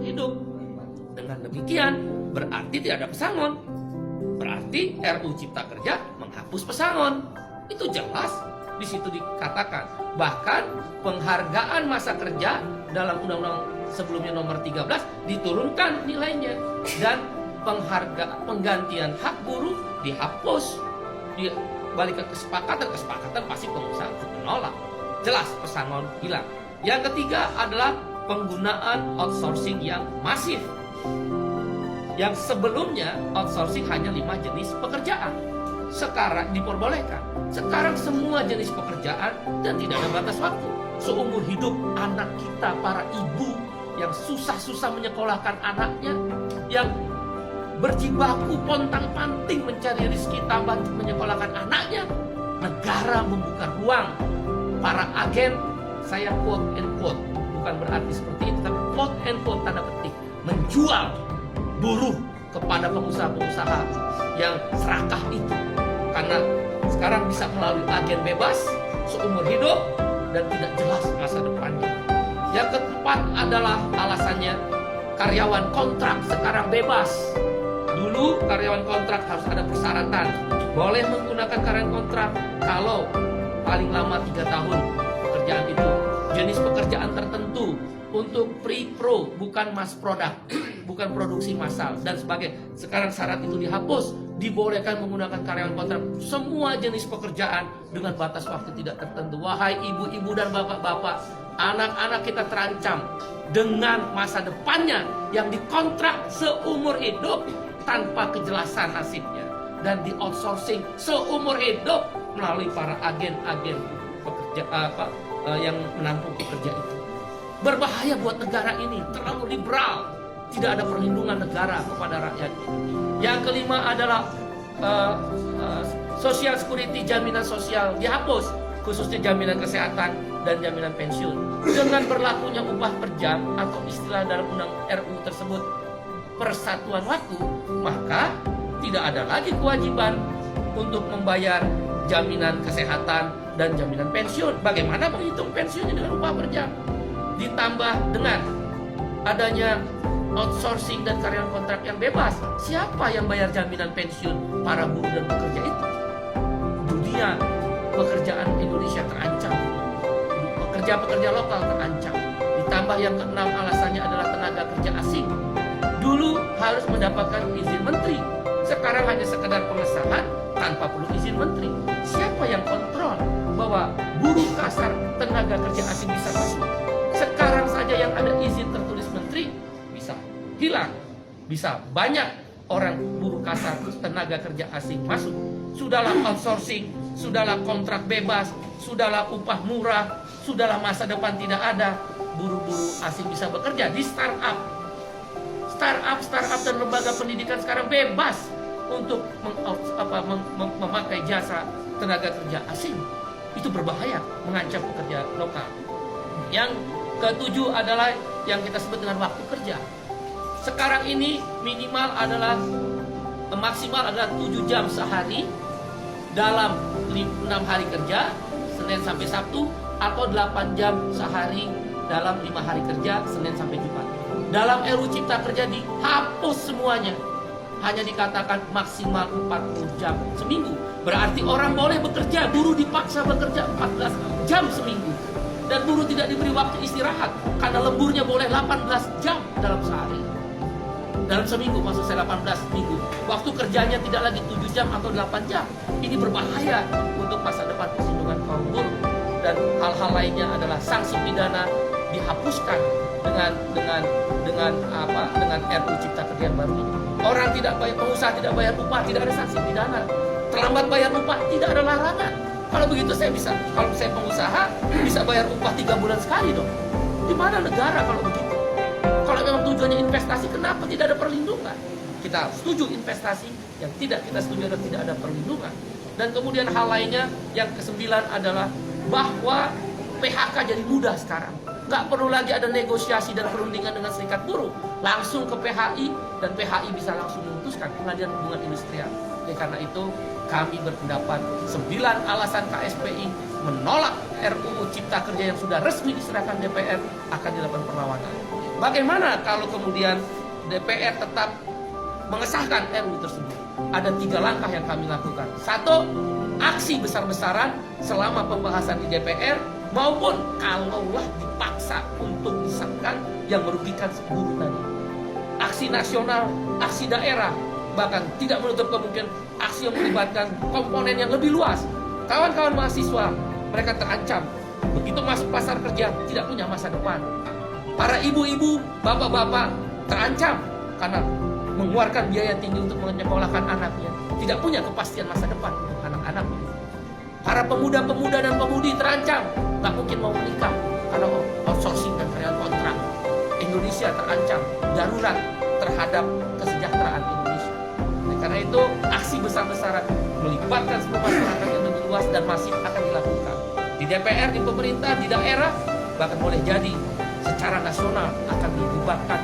hidup. Dengan demikian berarti tidak ada pesangon. Berarti RUU Cipta Kerja menghapus pesangon. Itu jelas di situ dikatakan. Bahkan penghargaan masa kerja dalam undang-undang sebelumnya nomor 13 diturunkan nilainya, dan penggantian hak buruh dihapus. Balik ke kesepakatan pasti pengusaha menolak. Jelas pesangon hilang. Yang ketiga adalah penggunaan outsourcing yang masif. Yang sebelumnya outsourcing hanya 5 jenis pekerjaan, sekarang diperbolehkan. Sekarang semua jenis pekerjaan dan tidak ada batas waktu. Seumur hidup anak kita, para ibu yang susah-susah menyekolahkan anaknya, yang berjibaku pontang-panting mencari rezeki tambah untuk menyekolahkan anaknya, negara membuka ruang. Para agen, saya quote and quote, bukan berarti seperti itu, tapi quote and quote tanda petik, menjual buruh kepada pengusaha-pengusaha yang serakah itu. Karena sekarang bisa melalui agen bebas seumur hidup dan tidak jelas masa depannya. Yang keempat adalah alasannya karyawan kontrak sekarang bebas. Dulu karyawan kontrak harus ada persyaratan. Boleh menggunakan karyawan kontrak kalau paling lama 3 tahun pekerjaan itu, jenis pekerjaan tertentu, untuk pre-pro, bukan mass product, bukan produksi massal dan sebagainya. Sekarang syarat itu dihapus, dibolehkan menggunakan karyawan kontrak semua jenis pekerjaan dengan batas waktu tidak tertentu. Wahai ibu-ibu dan bapak-bapak, anak-anak kita terancam dengan masa depannya yang dikontrak seumur hidup tanpa kejelasan nasibnya dan di outsourcing seumur hidup melalui para agen-agen pekerja yang menampung pekerja itu. Berbahaya buat negara ini, terlalu liberal, tidak ada perlindungan negara kepada rakyat. Yang kelima adalah social security, jaminan sosial dihapus, khususnya jaminan kesehatan dan jaminan pensiun. Dengan berlakunya upah per jam atau istilah dalam undang RUU tersebut persatuan waktu, maka tidak ada lagi kewajiban untuk membayar jaminan kesehatan dan jaminan pensiun. Bagaimana menghitung pensiunnya dengan upah per jam? Ditambah dengan adanya outsourcing dan karyawan kontrak yang bebas, siapa yang bayar jaminan pensiun para buruh dan pekerja itu? Dunia pekerjaan Indonesia terancam, pekerja-pekerja lokal terancam. Ditambah yang keenam alasannya adalah tenaga kerja asing. Dulu harus mendapatkan izin menteri, sekarang hanya sekedar pengesahan tanpa perlu izin menteri. Siapa yang kontrol bahwa buruh kasar tenaga kerja asing bisa masuk? Sekarang saja yang ada izin tertulis menteri bisa hilang, bisa banyak orang buruh kasar tenaga kerja asing masuk. Sudahlah outsourcing, sudahlah kontrak bebas, sudahlah upah murah, sudahlah masa depan tidak ada, buruh-buruh asing bisa bekerja di startup dan lembaga pendidikan sekarang bebas untuk memakai jasa tenaga kerja asing. Itu berbahaya, mengancam pekerja lokal. Yang ketujuh adalah yang kita sebut dengan waktu kerja. Sekarang ini maksimal adalah 7 jam sehari dalam 6 hari kerja, Senin sampai Sabtu, atau 8 jam sehari dalam 5 hari kerja, Senin sampai Jumat. Dalam RUU Cipta Kerja dihapus semuanya. Hanya dikatakan maksimal 40 jam seminggu. Berarti orang boleh bekerja, buruh dipaksa bekerja 14 jam seminggu. Dan buruh tidak diberi waktu istirahat, karena lemburnya boleh 18 jam dalam sehari. Dalam seminggu, maksud saya 18 minggu. Waktu kerjanya tidak lagi 7 jam atau 8 jam. Ini berbahaya untuk masa depan perlindungan kaum buruh. Dan hal-hal lainnya adalah sanksi pidana dihapuskan dengan RUU Cipta Kerja yang baru ini. Orang tidak bayar, pengusaha tidak bayar upah, tidak ada sanksi pidana. Terlambat bayar upah, tidak ada larangan. Kalau begitu kalau saya pengusaha bisa bayar upah 3 bulan sekali dong. Di mana negara kalau begitu? Kalau memang tujuannya investasi, kenapa tidak ada perlindungan? Kita setuju investasi, yang tidak kita setuju adalah tidak ada perlindungan. Dan kemudian hal lainnya yang ke-9 adalah bahwa PHK jadi mudah sekarang. Nggak perlu lagi ada negosiasi dan perundingan dengan serikat buruh. Langsung ke PHI, dan PHI bisa langsung memutuskan Pengadilan Hubungan Industrial. Oleh karena itu, kami berpendapat 9 alasan KSPI menolak RUU Cipta Kerja yang sudah resmi diserahkan DPR akan dilakukan perlawanan. Bagaimana kalau kemudian DPR tetap mengesahkan RUU tersebut? Ada 3 langkah yang kami lakukan. 1, aksi besar-besaran selama pembahasan di DPR, maupun kalaulah dipaksa untuk disahkan yang merugikan buruh tadi. Aksi nasional, aksi daerah, bahkan tidak menutup kemungkinan aksi yang melibatkan komponen yang lebih luas. Kawan-kawan mahasiswa, mereka terancam. Begitu masuk pasar kerja, tidak punya masa depan. Para ibu-ibu, bapak-bapak terancam karena mengeluarkan biaya tinggi untuk menyekolahkan anaknya, tidak punya kepastian masa depan untuk anak-anaknya. Para pemuda-pemuda dan pemudi terancam, nggak mungkin mau menikah karena outsourcing dan karyawan kontrak. Indonesia terancam darurat terhadap kesejahteraan Indonesia. Nah, karena itu aksi besar-besaran melibatkan seluruh masyarakat yang lebih luas dan masif akan dilakukan di DPR, di pemerintah, di daerah, bahkan boleh jadi secara nasional akan dilibatkan